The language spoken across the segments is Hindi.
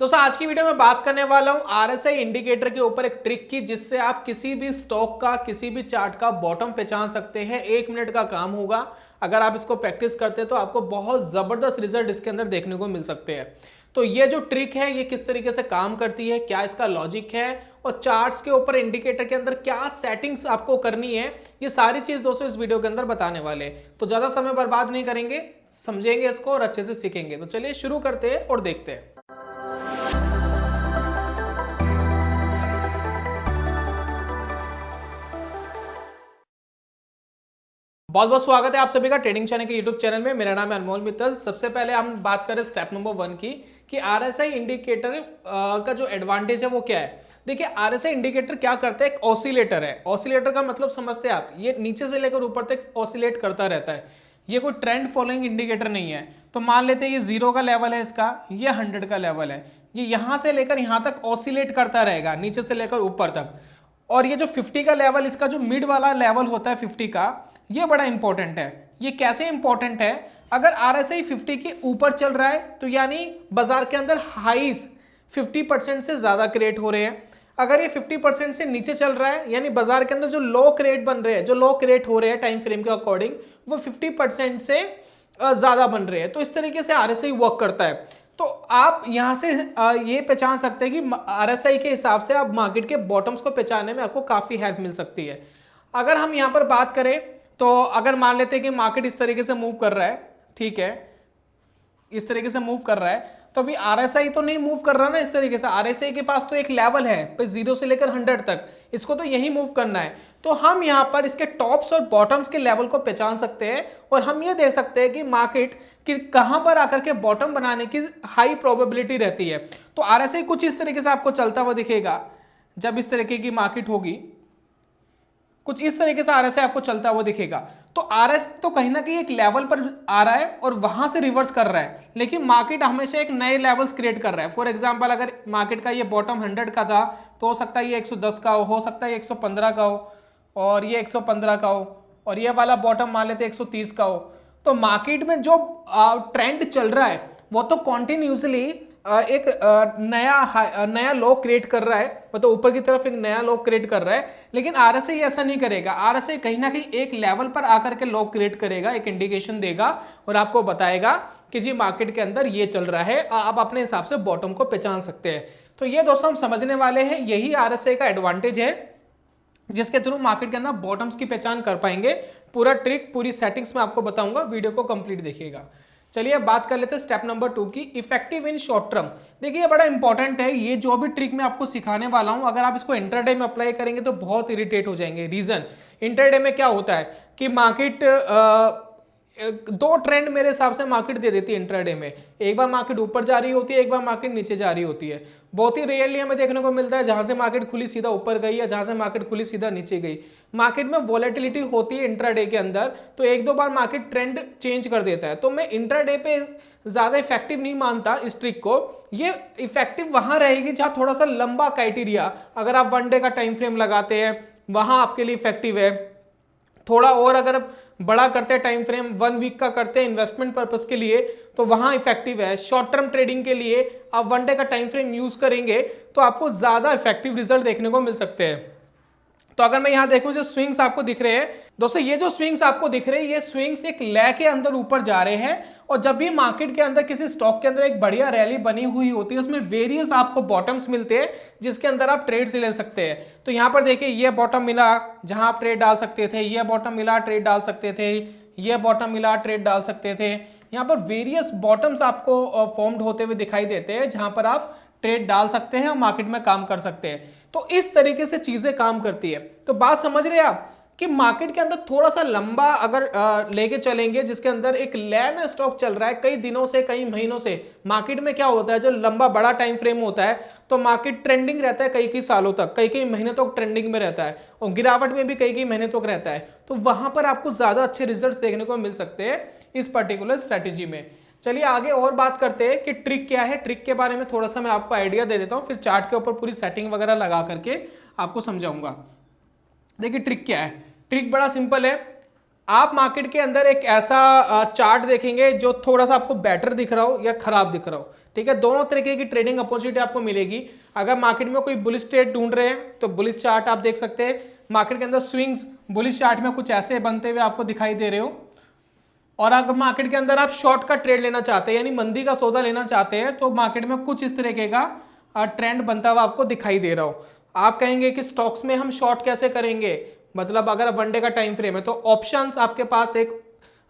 दोस्तों आज की वीडियो में बात करने वाला हूं आरएसआई इंडिकेटर के ऊपर एक ट्रिक की, जिससे आप किसी भी स्टॉक का किसी भी चार्ट का बॉटम पहचान सकते हैं। 1 मिनट का काम होगा। अगर आप इसको प्रैक्टिस करते हैं तो आपको बहुत जबरदस्त रिजल्ट इसके अंदर देखने को मिल सकते हैं। तो ये जो ट्रिक है ये किस तरीके से काम करती है, क्या इसका लॉजिक है और चार्ट्स के ऊपर इंडिकेटर के अंदर क्या सेटिंग्स आपको करनी है, ये सारी चीज दोस्तों इस वीडियो के अंदर बताने वाले हैं। तो ज्यादा समय बर्बाद नहीं करेंगे, समझेंगे इसको और अच्छे से सीखेंगे। तो चलिए शुरू करते हैं और देखते हैं। बहुत बहुत स्वागत है आप सभी का ट्रेडिंग चैनल के यूट्यूब चैनल में। मेरा नाम है अनमोल मित्तल। सबसे पहले हम बात करें स्टेप नंबर 1 की कि आरएसआई इंडिकेटर का जो एडवांटेज है वो क्या है। देखिए आरएसआई इंडिकेटर क्या करता है, एक ऑसिलेटर है। ऑसिलेटर का मतलब समझते हैं आप, ये नीचे से लेकर ऊपर तक ऑसिलेट करता रहता है। ये कोई ट्रेंड फॉलोइंग इंडिकेटर नहीं है। तो मान लेते हैं ये 0 का लेवल है इसका, ये 100 का लेवल है। ये यहां से लेकर यहां तक ऑसिलेट करता रहेगा, नीचे से लेकर ऊपर तक। और ये जो 50 का लेवल, इसका जो मिड वाला लेवल होता है 50 का, ये बड़ा इंपॉर्टेंट है। ये कैसे इंपॉर्टेंट है, अगर आरएसआई 50 के ऊपर चल रहा है तो यानी बाजार के अंदर हाईज 50% से ज्यादा क्रिएट हो रहे हैं। अगर ये 50% से नीचे चल रहा है यानी बाजार के अंदर जो लो क्रिएट बन रहे हैं, जो लो क्रिएट हो रहे हैं टाइम फ्रेम के अकॉर्डिंग, वो 50% से ज्यादा बन रहे हैं। तो इस तरीके से आरएसआई वर्क करता है। तो आप यहां से ये पहचान सकते हैं कि आरएसआई के हिसाब से आप मार्केट के बॉटम्स को पहचानने में आपको काफी हेल्प मिल सकती है। अगर हम यहां पर बात करें तो अगर मान लेते हैं कि मार्केट इस तरीके से मूव कर रहा है, ठीक है, इस तरीके से मूव कर रहा है, तो अभी आरएसआई तो नहीं मूव कर रहा ना इस तरीके से। आरएसआई के पास तो एक लेवल है 0 से लेकर 100 तक, इसको तो यही मूव करना है। तो हम यहां पर इसके टॉप्स और बॉटम्स के लेवल को पहचान सकते हैं और हम ये देख सकते हैं कि मार्केट कि कहां पर आकर के बॉटम बनाने की हाई प्रोबेबिलिटी रहती है। तो आरएसआई कुछ इस तरीके से आपको चलता हुआ दिखेगा। जब इस तरीके की मार्केट होगी, कुछ इस तरीके से आरएसआई आपको चलता हुआ दिखेगा। तो आरएस तो कहीं ना कहीं एक लेवल पर आ रहा है और वहां से रिवर्स कर रहा है, लेकिन मार्केट हमेशा एक नए लेवल्स क्रिएट कर रहा है। फॉर एग्जांपल अगर मार्केट का ये बॉटम 100 का था तो हो सकता है ये 110 का हो सकता है 115 का हो, और ये 115 का हो, और ये वाला बॉटम मान लेते 130 का हो। तो मार्केट में जो ट्रेंड चल रहा है वो तो कॉन्टिन्यूसली एक नया लो क्रिएट कर रहा है, मतलब ऊपर की तरफ एक नया लो क्रिएट कर रहा है। लेकिन आरएसआई ऐसा नहीं करेगा। आरएसआई कहीं ना कहीं एक लेवल पर आकर के लो क्रिएट करेगा, एक इंडिकेशन देगा और आपको बताएगा कि जी मार्केट के अंदर ये चल रहा है, आप अपने हिसाब से बॉटम को पहचान सकते हैं। तो ये दोस्तों हम समझने वाले हैं, यही आरएसआई का एडवांटेज है जिसके थ्रू मार्केट के अंदर बॉटम्स की पहचान कर पाएंगे। पूरा ट्रिक, पूरी सेटिंग्स में आपको बताऊंगा, वीडियो को कंप्लीट देखिएगा। चलिए अब बात कर लेते हैं स्टेप नंबर 2 की, इफेक्टिव इन शॉर्ट टर्म। देखिए ये बड़ा इंपॉर्टेंट है। ये जो भी ट्रिक मैं आपको सिखाने वाला हूं, अगर आप इसको इंट्राडे में अप्लाई करेंगे तो बहुत इरिटेट हो जाएंगे। रीजन, इंट्राडे में क्या होता है कि मार्केट दो ट्रेंड मेरे हिसाब से मार्केट दे देती है इंट्राडे में। एक बार मार्केट ऊपर जा रही होती है, एक बार मार्केट नीचे जा रही होती है। बहुत ही रेयरली हमें देखने को मिलता है जहां से मार्केट खुली सीधा ऊपर गई या जहां से मार्केट खुली सीधा नीचे गई। मार्केट में वॉलेटिलिटी होती है इंट्राडे के अंदर, तो एक दो बार मार्केट ट्रेंड चेंज कर देता है। तो मैं इंट्राडे पे ज्यादा इफेक्टिव नहीं मानता इस ट्रिक को। ये इफेक्टिव वहां रहेगी जहां थोड़ा सा लंबा क्राइटेरिया, अगर आप 1 डे का टाइम फ्रेम लगाते हैं वहां आपके लिए इफेक्टिव है। थोड़ा और अगर बड़ा करते हैं टाइम फ्रेम, 1 वीक का करते हैं इन्वेस्टमेंट पर्पस के लिए, तो वहां इफेक्टिव है। शॉर्ट टर्म ट्रेडिंग के लिए आप 1 डे का टाइम फ्रेम यूज करेंगे तो आपको ज्यादा इफेक्टिव रिजल्ट देखने को मिल सकते हैं। तो अगर मैं यहां देखूं जो स्विंग्स आपको दिख रहे हैं दोस्तों, ये जो स्विंग्स आपको दिख रहे हैं, ये स्विंग्स एक ले के अंदर ऊपर जा रहे हैं। और जब भी मार्केट के अंदर किसी स्टॉक के अंदर एक बढ़िया रैली बनी हुई होती है, उसमें वेरियस आपको बॉटम्स मिलते हैं जिसके अंदर आप ट्रेड्स ले सकते हैं। तो यहां पर देखिए ये बॉटम मिला जहां आप ट्रेड डाल सकते थे, ये बॉटम मिला ट्रेड डाल सकते थे, ये बॉटम मिला ट्रेड डाल सकते थे। यहाँ पर वेरियस बॉटम्स आपको फॉर्म्ड होते हुए दिखाई देते हैं जहां पर आप ट्रेड डाल सकते हैं और मार्केट में काम कर सकते हैं। तो इस तरीके से चीजें काम करती है। तो बात समझ रहे हैं आप कि मार्केट के अंदर थोड़ा सा लंबा अगर लेके चलेंगे, जिसके अंदर एक ले में स्टॉक चल रहा है कई दिनों से, कई महीनों से। मार्केट में क्या होता है, जो लंबा बड़ा टाइम फ्रेम होता है तो मार्केट ट्रेंडिंग रहता है कई कई सालों तक, कई कई महीने तक ट्रेंडिंग में रहता है, और गिरावट में भी कई कई महीने तक रहता है। तो वहां पर आपको ज्यादा अच्छे रिजल्ट्स देखने को मिल सकते हैं इस पर्टिकुलर स्ट्रेटेजी में। चलिए आगे और बात करते हैं कि ट्रिक क्या है। ट्रिक के बारे में थोड़ा सा मैं आपको आइडिया दे देता हूं, फिर चार्ट के ऊपर पूरी सेटिंग वगैरह लगा करके आपको समझाऊंगा। देखिए ट्रिक क्या है, ट्रिक बड़ा सिंपल है। आप मार्केट के अंदर एक ऐसा चार्ट देखेंगे जो थोड़ा सा आपको बेटर दिख रहा हो या खराब दिख रहा हो, ठीक है, दोनों तरीके की ट्रेडिंग अपॉर्चुनिटी आपको मिलेगी। अगर मार्केट में कोई बुलिश ट्रेड ढूंढ रहे हैं तो बुलिश चार्ट आप देख सकते हैं। मार्केट के अंदर स्विंग्स बुलिश चार्ट में कुछ ऐसे बनते हुए आपको दिखाई दे रहे हो। और अगर मार्केट के अंदर आप शॉर्ट का ट्रेड लेना चाहते हैं यानी मंदी का सौदा लेना चाहते हैं तो मार्केट में कुछ इस तरीके का ट्रेंड बनता हुआ आपको दिखाई दे रहा हो। आप कहेंगे कि स्टॉक्स में हम शॉर्ट कैसे करेंगे, मतलब अगर वनडे का टाइम फ्रेम है तो ऑप्शंस आपके पास एक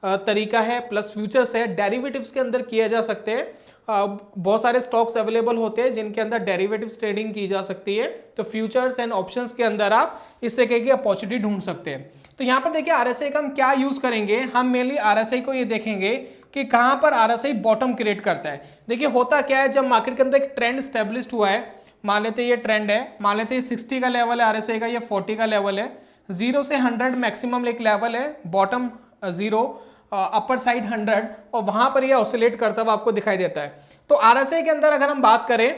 तरीका है, प्लस फ्यूचर्स है, डेरिवेटिव्स के अंदर किए जा सकते हैं। बहुत सारे स्टॉक्स अवेलेबल होते हैं जिनके अंदर डेरिवेटिव्स ट्रेडिंग की जा सकती है, तो फ्यूचर्स एंड ऑप्शंस के अंदर आप इस तरीके की अपॉर्चुनिटी ढूंढ सकते हैं। तो यहाँ पर देखिए आरएसआई का हम क्या यूज करेंगे, हम मेनली आरएसआई को ये देखेंगे कि कहाँ पर आरएसआई बॉटम क्रिएट करता है। देखिए होता क्या है, जब मार्केट के अंदर एक ट्रेंड स्टेब्लिश्ड हुआ है, मान लेते ये ट्रेंड है, मान लेते ये 60 का लेवल है आरएसआई का, ये 40 का लेवल है, 0 से 100 मैक्सिमम एक लेवल है, बॉटम 0 अपर साइड 100, और वहां पर ये ऑसिलेट करता हुआ आपको दिखाई देता है। तो आरएसआई के अंदर अगर हम बात करें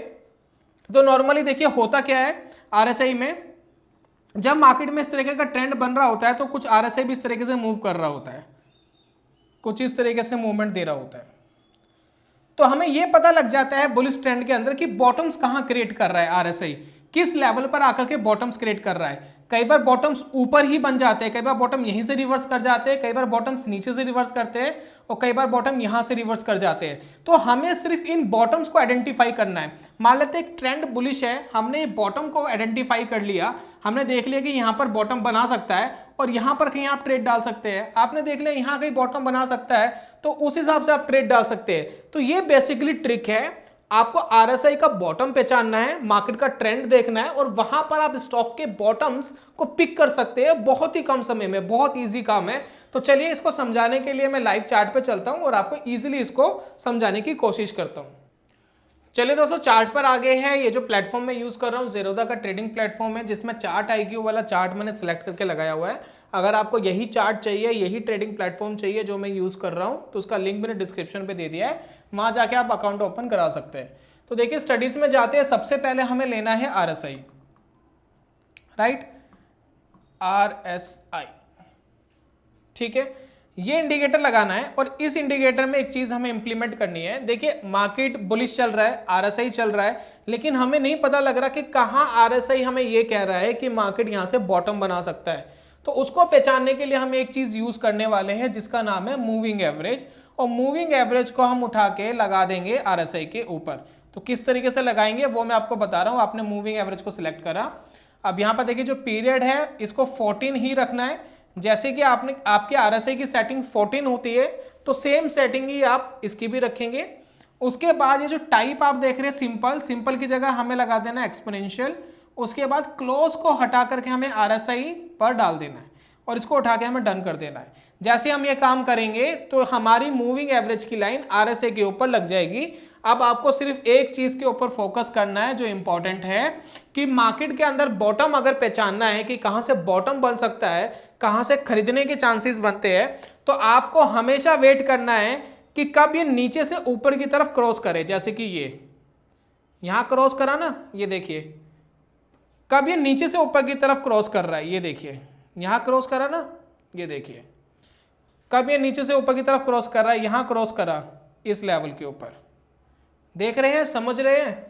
तो नॉर्मली देखिए होता क्या है, आरएसआई में जब मार्केट में इस तरीके का ट्रेंड बन रहा होता है तो कुछ आरएसआई भी इस तरीके से मूव कर रहा होता है, कुछ इस तरीके से मूवमेंट दे रहा होता है। तो हमें यह पता लग जाता है बुलिश ट्रेंड के अंदर कि बॉटम्स कहां क्रिएट कर रहा है आरएसआई, किस लेवल पर आकर के बॉटम्स क्रिएट कर रहा है। कई बार बॉटम्स ऊपर ही बन जाते हैं, कई बार बॉटम यहीं से रिवर्स कर जाते हैं, कई बार बॉटम्स नीचे से रिवर्स करते हैं, और कई बार बॉटम यहां से रिवर्स कर जाते हैं। तो हमें सिर्फ इन बॉटम्स को आइडेंटिफाई करना है। मान लेते एक ट्रेंड बुलिश है, हमने बॉटम को आइडेंटिफाई कर लिया, हमने देख लिया कि यहां पर बॉटम बना सकता है और यहां पर कहीं आप ट्रेड डाल सकते हैं, आपने देख लिया यहां कहीं बॉटम बना सकता है तो उस हिसाब से आप ट्रेड डाल सकते हैं। तो ये बेसिकली ट्रिक है, आपको आरएसआई का बॉटम पहचानना है, मार्केट का ट्रेंड देखना है और वहां पर आप स्टॉक के बॉटम्स को पिक कर सकते हैं बहुत ही कम समय में, बहुत इजी काम है। तो चलिए इसको समझाने के लिए मैं लाइव चार्ट पे चलता हूं और आपको इजीली इसको समझाने की कोशिश करता हूं। चलिए दोस्तों चार्ट पर आगे है, ये जो प्लेटफॉर्म मैं यूज कर रहा हूँ ज़ेरोधा का ट्रेडिंग प्लेटफॉर्म है, जिसमें चार्ट IQ वाला चार्ट मैंने सिलेक्ट करके लगाया हुआ है। अगर आपको यही चार्ट चाहिए, यही ट्रेडिंग प्लेटफॉर्म चाहिए जो मैं यूज कर रहा हूँ, तो उसका लिंक मैंने डिस्क्रिप्शन पे दे दिया है, वहां जाके आप अकाउंट ओपन करा सकते हैं। तो देखिए स्टडीज में जाते हैं, सबसे पहले हमें लेना है RSI, राइट, RSI, ठीक है, ये इंडिकेटर लगाना है और इस इंडिकेटर में एक चीज हमें इंप्लीमेंट करनी है। देखिए मार्केट बुलिश चल रहा है, RSI चल रहा है, लेकिन हमें नहीं पता लग रहा कि कहां RSI हमें ये कह रहा है कि मार्केट यहां से बॉटम बना सकता है। तो उसको पहचानने के लिए हम एक चीज यूज करने वाले हैं जिसका नाम है मूविंग एवरेज, और मूविंग एवरेज को हम उठा के लगा देंगे RSI के ऊपर। तो किस तरीके से लगाएंगे वो मैं आपको बता रहा हूं। आपने मूविंग एवरेज को सिलेक्ट करा, अब यहां पर देखिए जो पीरियड है इसको 14 ही रखना है। जैसे कि आपने आपके RSI की सेटिंग 14 होती है तो सेम सेटिंग ही आप इसकी भी रखेंगे। उसके बाद ये जो टाइप आप देख रहे हैं सिंपल, सिंपल की जगह हमें लगा देना एक्सपोनेंशियल। उसके बाद क्लोज को हटा करके हमें RSI पर डाल देना है और इसको उठा के हमें डन कर देना है। जैसे हम ये काम करेंगे तो हमारी मूविंग एवरेज की लाइन RSI के ऊपर लग जाएगी। अब आपको सिर्फ एक चीज के ऊपर फोकस करना है जो इंपॉर्टेंट है कि मार्केट के अंदर बॉटम अगर पहचानना है कि कहां से बॉटम बन सकता है, कहां से खरीदने के चांसेस बनते हैं, तो आपको हमेशा वेट करना है कि कब ये नीचे से ऊपर की तरफ क्रॉस करे। जैसे कि ये यहां क्रॉस करा ना, ये देखिए कब ये नीचे से ऊपर की तरफ क्रॉस कर रहा है, ये देखिए यहां क्रॉस करा ना, ये देखिए कब ये नीचे से ऊपर की तरफ क्रॉस कर रहा है, यहां क्रॉस करा इस लेवल के ऊपर, देख रहे हैं, समझ रहे हैं।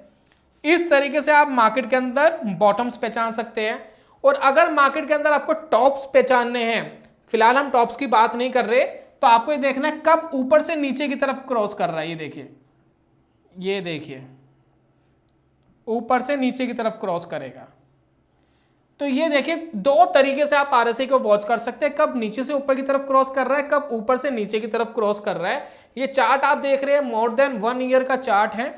इस तरीके से आप मार्केट के अंदर बॉटम्स पहचान सकते हैं। और अगर मार्केट के अंदर आपको टॉप्स पहचानने हैं, फिलहाल हम टॉप्स की बात नहीं कर रहे, तो आपको ये देखना है कब ऊपर से नीचे की तरफ क्रॉस कर रहा है। ये देखिए ऊपर से नीचे की तरफ क्रॉस करेगा। तो ये देखिए दो तरीके से आप RSI को वॉच कर सकते हैं, कब नीचे से ऊपर की तरफ क्रॉस कर रहा है, कब ऊपर से नीचे की तरफ क्रॉस कर रहा है। ये चार्ट आप देख रहे हैं मोर देन 1 ईयर का चार्ट है,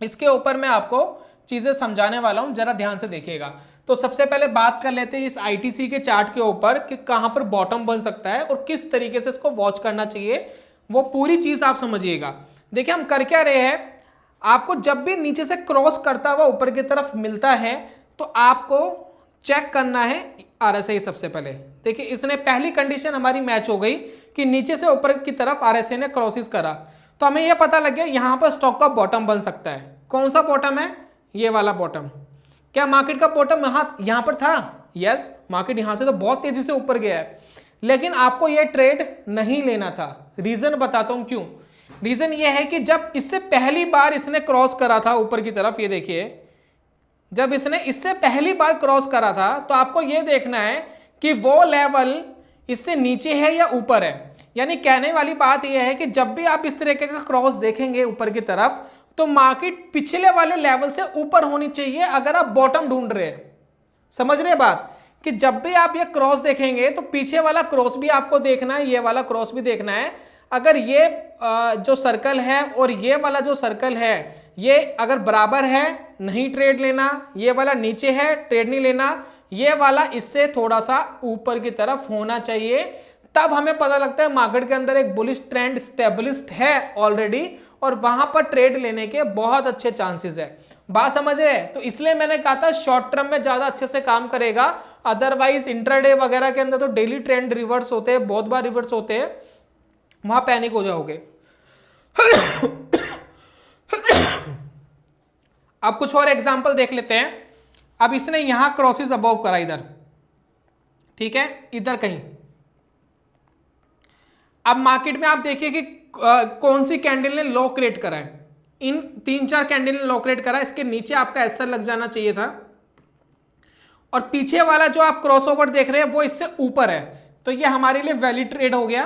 इसके ऊपर मैं आपको चीजें समझाने वाला हूं, जरा ध्यान से देखिएगा। तो सबसे पहले बात कर लेते हैं इस ITC के चार्ट के ऊपर कि कहां पर बॉटम बन सकता है और किस तरीके से इसको वॉच करना चाहिए, वो पूरी चीज आप समझिएगा। देखिए हम कर क्या रहे हैं, आपको जब भी नीचे से क्रॉस करता हुआ ऊपर की तरफ मिलता है तो आपको चेक करना है RSI। सबसे पहले देखिए इसने पहली कंडीशन हमारी मैच हो गई कि नीचे से ऊपर की तरफ RSI ने क्रॉसिस करा, तो हमें यह पता लग गया यहां पर स्टॉक का बॉटम बन सकता है। कौन सा बॉटम है, ये वाला बॉटम। क्या मार्केट का बॉटम यहां पर था? यस, मार्केट यहां से तो बहुत तेजी से ऊपर गया है, लेकिन आपको यह ट्रेड नहीं लेना था। रीजन बताता हूं क्यों। रीजन ये है कि जब इससे पहली बार इसने क्रॉस करा था ऊपर की तरफ, ये देखिए जब इसने इससे पहली बार क्रॉस करा था, तो आपको ये देखना है कि वो लेवल इससे नीचे है या ऊपर है। यानी कहने वाली बात यह है कि जब भी आप इस तरीके का क्रॉस देखेंगे ऊपर की तरफ, तो मार्केट पिछले वाले लेवल से ऊपर होनी चाहिए अगर आप बॉटम ढूंढ रहे हैं। समझ रहे बात, कि जब भी आप ये क्रॉस देखेंगे तो पीछे वाला क्रॉस भी आपको देखना है, ये वाला क्रॉस भी देखना है। अगर ये जो सर्कल है और ये वाला जो सर्कल है ये अगर बराबर है, नहीं ट्रेड लेना, ये वाला नीचे है, ट्रेड नहीं लेना, ये वाला इससे थोड़ा सा ऊपर की तरफ होना चाहिए, तब हमें पता लगता है मार्केट के अंदर एक बुलिश ट्रेंड स्टेबलिस्ट है ऑलरेडी, और वहां पर ट्रेड लेने के बहुत अच्छे चांसेस है। बात समझ रहे हैं? तो इसलिए मैंने कहा था शॉर्ट टर्म में ज्यादा अच्छे से काम करेगा, अदरवाइज इंट्राडे वगैरह के अंदर तो डेली ट्रेंड रिवर्स होते हैं, बहुत बार रिवर्स होते हैं, वहां पैनिक हो जाओगे। अब कुछ और एग्जांपल देख लेते हैं। अब इसने यहां क्रॉसेस अबव करा इधर, ठीक है, इधर कहीं। अब मार्केट में आप देखिए कि कौन सी कैंडल ने लो क्रिएट करा है। इन 3-4 कैंडल ने लो क्रिएट करा, इसके नीचे आपका एसएल लग जाना चाहिए था, और पीछे वाला जो आप क्रॉसओवर देख रहे हैं वो इससे ऊपर है, तो ये हमारे लिए वैलिड ट्रेड हो गया।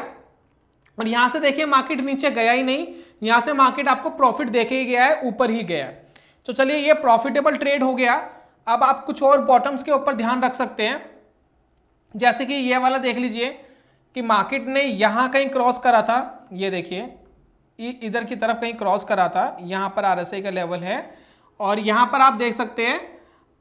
और यहां से देखिए मार्केट नीचे गया ही नहीं, यहां से मार्केट आपको प्रॉफिट देके ही गया है, ऊपर ही गया है। तो चलिए ये प्रॉफिटेबल ट्रेड हो गया। अब आप कुछ और बॉटम्स के ऊपर ध्यान रख सकते हैं, जैसे कि ये वाला देख लीजिए कि मार्केट ने यहां कहीं क्रॉस करा था, ये देखिए इधर की तरफ कहीं क्रॉस करा था, यहां पर आरएसआई का लेवल है, और यहां पर आप देख सकते हैं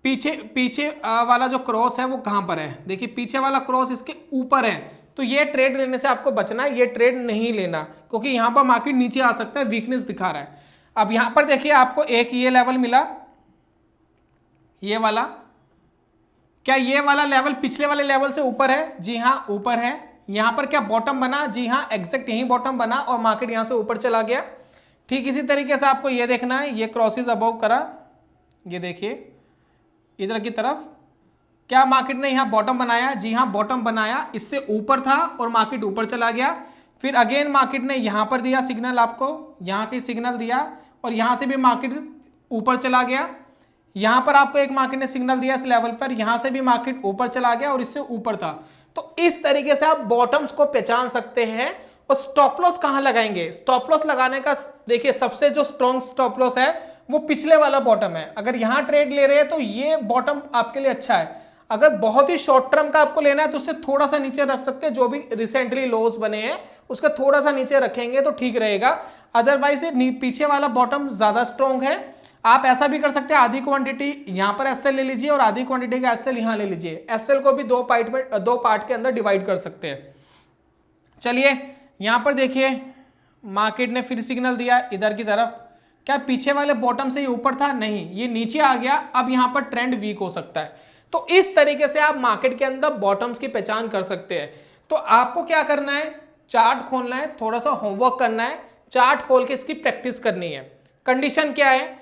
पीछे वाला जो क्रॉस है वो कहां पर है, देखिए पीछे वाला क्रॉस इसके ऊपर है। तो ये ट्रेड लेने से आपको बचना है, ये ट्रेड नहीं लेना, क्योंकि यहां पर मार्केट नीचे आ सकता है, वीकनेस दिखा रहा है। अब यहां पर देखिए आपको एक ये लेवल मिला, ये वाला, क्या ये वाला लेवल पिछले वाले लेवल से ऊपर है? जी हाँ ऊपर है। यहां पर क्या बॉटम बना? जी हाँ एग्जैक्ट यही बॉटम बना, और मार्केट यहां से ऊपर चला गया। ठीक इसी तरीके से आपको ये देखना है, ये क्रॉसेस अबव करा, ये देखिए इधर की तरफ, क्या मार्केट ने यहां बॉटम बनाया? जी हाँ बॉटम बनाया, इससे ऊपर था और मार्केट ऊपर चला गया। फिर अगेन मार्केट ने यहां पर दिया सिग्नल, आपको यहां की सिग्नल दिया, और यहां से भी मार्केट ऊपर चला गया। यहां पर आपको एक मार्केट ने सिग्नल दिया इस लेवल पर, यहां से भी मार्केट ऊपर चला गया और इससे ऊपर था। तो इस तरीके से आप बॉटम्स को पहचान सकते हैं। और स्टॉप लॉस कहां लगाएंगे? स्टॉप लॉस लगाने का देखिए सबसे जो स्ट्रॉन्ग स्टॉप लॉस है वो पिछले वाला बॉटम है। अगर यहां ट्रेड ले रहे हैं तो ये बॉटम आपके लिए अच्छा है। अगर बहुत ही शॉर्ट टर्म का आपको लेना है तो उससे थोड़ा सा नीचे रख सकते हैं, जो भी रिसेंटली लोस बने हैं उसका थोड़ा सा नीचे रखेंगे तो ठीक रहेगा। अदरवाइज पीछे वाला बॉटम ज्यादा स्ट्रॉन्ग है। आप ऐसा भी कर सकते हैं, आधी क्वांटिटी यहां पर एसएल ले लीजिए और आधी क्वांटिटी का एसएल यहां ले लीजिए। एसएल को भी दो पार्ट के अंदर डिवाइड कर सकते हैं। चलिए यहां पर देखिए मार्केट ने फिर सिग्नल दिया इधर की तरफ, क्या पीछे वाले बॉटम से ही ऊपर था? नहीं, ये नीचे आ गया। अब यहां पर ट्रेंड वीक हो सकता है। तो इस तरीके से आप मार्केट के अंदर बॉटम्स की पहचान कर सकते हैं। तो आपको क्या करना है, चार्ट खोलना है, थोड़ा सा होमवर्क करना है, चार्ट खोल के इसकी प्रैक्टिस करनी है। कंडीशन क्या है?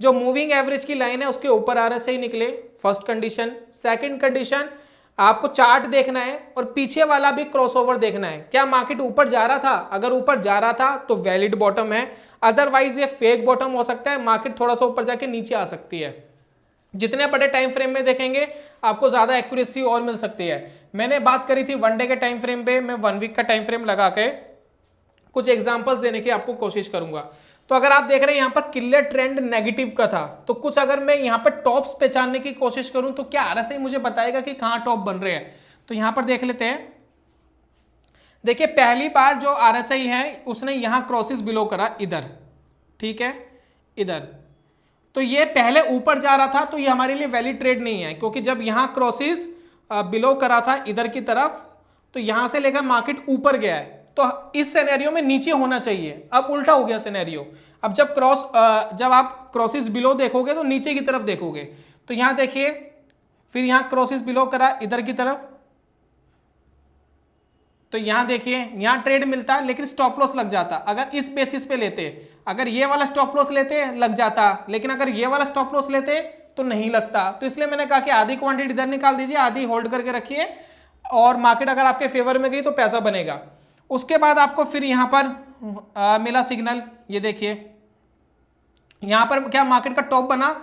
जो मूविंग एवरेज की लाइन है उसके ऊपर आरएसआई निकले, फर्स्ट कंडीशन। सेकंड कंडीशन, आपको चार्ट देखना है और पीछे वाला भी क्रॉसओवर देखना है। क्या मार्केट ऊपर जा रहा था? अगर ऊपर जा रहा था तो वैलिड बॉटम है, अदरवाइज ये फेक बॉटम हो सकता है, मार्केट थोड़ा सा ऊपर जाके नीचे आ सकती है। जितने बड़े टाइम फ्रेम में देखेंगे आपको ज्यादा एक्यूरेसी और मिल सकती है। मैंने बात करी थी 1 डे के टाइम फ्रेम पे, मैं 1 वीक का टाइम फ्रेम लगा के कुछ एग्जांपल्स देने की आपको कोशिश करूंगा। तो अगर आप देख रहे हैं यहां पर क्लियर ट्रेंड नेगेटिव का था, तो कुछ अगर मैं यहां पर टॉप्स पहचानने की कोशिश करूं तो क्या आरएसआई मुझे बताएगा कि कहां टॉप बन रहे हैं? तो यहां पर देख लेते हैं। देखिए पहली बार जो आरएसआई है उसने यहां क्रॉसेस बिलो करा इधर, ठीक है, इधर। तो ये पहले ऊपर जा रहा था, तो ये हमारे लिए वैलिड ट्रेड नहीं है, क्योंकि जब यहां क्रॉसेस बिलो करा था इधर की तरफ, तो यहां से लेकर मार्केट ऊपर गया है, तो इस सिनेरियो में नीचे होना चाहिए। अब उल्टा हो गया सिनेरियो। अब जब आप क्रॉसेस बिलो देखोगे तो नीचे की तरफ देखोगे। तो यहां देखिए फिर यहां क्रॉसेस बिलो करा इधर की तरफ, तो यहां देखिए यहां ट्रेड मिलता लेकिन स्टॉप लॉस लग जाता। अगर इस बेसिस पे लेते, अगर ये वाला स्टॉप लॉस लेते लग जाता, लेकिन अगर ये वाला स्टॉप लॉस लेते तो नहीं लगता। तो इसलिए मैंने कहा कि आधी क्वांटिटी इधर निकाल दीजिए, आधी होल्ड करके रखिए, और मार्केट अगर आपके फेवर में गई तो पैसा बनेगा। उसके बाद आपको फिर यहां पर मिला सिग्नल, ये देखिए यहां पर क्या मार्केट का टॉप बना,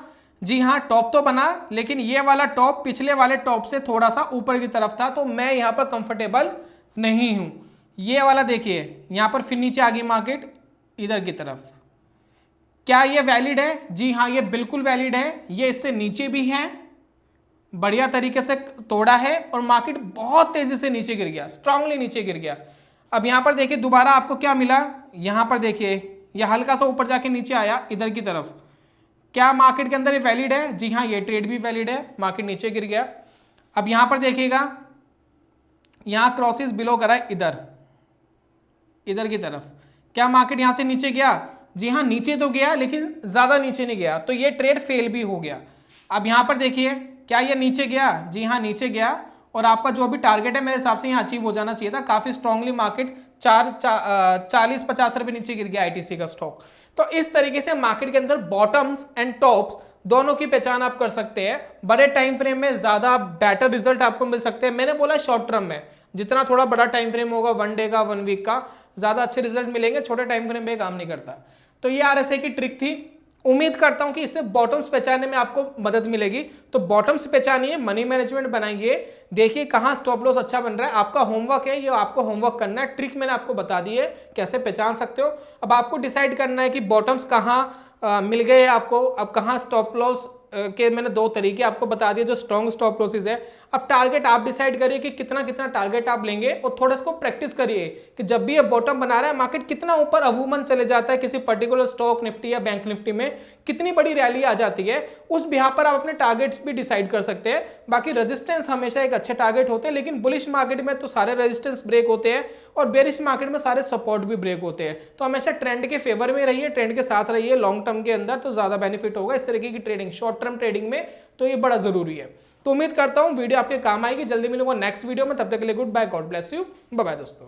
जी हाँ टॉप तो बना, लेकिन ये वाला टॉप पिछले वाले टॉप से थोड़ा सा ऊपर की तरफ था, तो मैं यहां पर कंफर्टेबल नहीं हूं। ये वाला देखिए यहां पर फिर नीचे आ गई मार्केट इधर की तरफ, क्या ये वैलिड है? जी हाँ ये बिल्कुल वैलिड है, ये इससे नीचे भी है, बढ़िया तरीके से तोड़ा है और मार्केट बहुत तेजी से नीचे गिर गया, स्ट्रांगली नीचे गिर गया। अब यहां पर देखिए दोबारा आपको क्या मिला, यहां पर देखिए ये हल्का सा ऊपर जाके नीचे आया इधर की तरफ, क्या मार्केट के अंदर ये वैलिड है? जी हाँ ये ट्रेड भी वैलिड है, मार्केट नीचे गिर गया। अब यहां पर देखिएगा यहां क्रॉसेस बिलो करा है इधर की तरफ, क्या मार्केट यहां से नीचे गया? जी हाँ नीचे तो गया लेकिन ज्यादा नीचे नहीं गया, तो ये ट्रेड फेल भी हो गया। अब यहां पर देखिए क्या ये नीचे गया? जी हाँ नीचे गया, और आपका जो भी टारगेट है मेरे हिसाब से यहाँ अचीव हो जाना चाहिए था। काफी स्ट्रांगली मार्केट 40-50 रुपए नीचे गिर गया आईटीसी का स्टॉक। तो इस तरीके से मार्केट के अंदर बॉटम्स एंड टॉप्स दोनों की पहचान आप कर सकते हैं। बड़े टाइम फ्रेम में ज्यादा बेटर रिजल्ट आपको मिल सकते हैं। मैंने बोला शॉर्ट टर्म में जितना थोड़ा बड़ा टाइम फ्रेम होगा, 1 डे का 1 वीक का, ज्यादा अच्छे रिजल्ट मिलेंगे, छोटे टाइम फ्रेम में काम नहीं करता। तो ये आरएसआई की ट्रिक थी। उम्मीद करता हूं कि इससे बॉटम्स पहचानने में आपको मदद मिलेगी। तो बॉटम्स पहचानिए, मनी मैनेजमेंट बनाइए, देखिए कहां स्टॉप लॉस अच्छा बन रहा है। आपका होमवर्क है, ये आपको होमवर्क करना है। ट्रिक मैंने आपको बता दी है कैसे पहचान सकते हो। अब आपको डिसाइड करना है कि बॉटम्स कहां मिल गए आपको, अब कहां स्टॉप लॉस के मैंने 2 तरीके आपको बता दिए जो स्ट्रॉन्ग स्टॉप लॉसेस है। अब टारगेट आप डिसाइड करिए कि कितना कितना टारगेट आप लेंगे, और थोड़ा इसको प्रैक्टिस करिए कि जब भी ये बॉटम बना रहा है मार्केट कितना ऊपर अवूमन चले जाता है, किसी पर्टिकुलर स्टॉक निफ्टी या बैंक निफ्टी में कितनी बड़ी रैली आ जाती है, उस बिहार पर आप अपने टारगेट्स भी डिसाइड कर सकते हैं। बाकी रेजिस्टेंस हमेशा एक अच्छे टारगेट होते हैं, लेकिन बुलिश मार्केट में तो सारे रेजिस्टेंस ब्रेक होते हैं और बेरिश मार्केट में सारे सपोर्ट भी ब्रेक होते हैं। तो हमेशा ट्रेंड के फेवर में रहिए, ट्रेंड के साथ रहिए लॉन्ग टर्म के अंदर, तो ज्यादा बेनिफिट होगा इस तरीके की ट्रेडिंग, शॉर्ट टर्म ट्रेडिंग में तो ये बड़ा जरूरी है। तो उम्मीद करता हूं वीडियो आपके काम आएगी। जल्दी मिलूंगा नेक्स्ट वीडियो में, तब तक के लिए goodbye, God bless you, bye bye दोस्तों।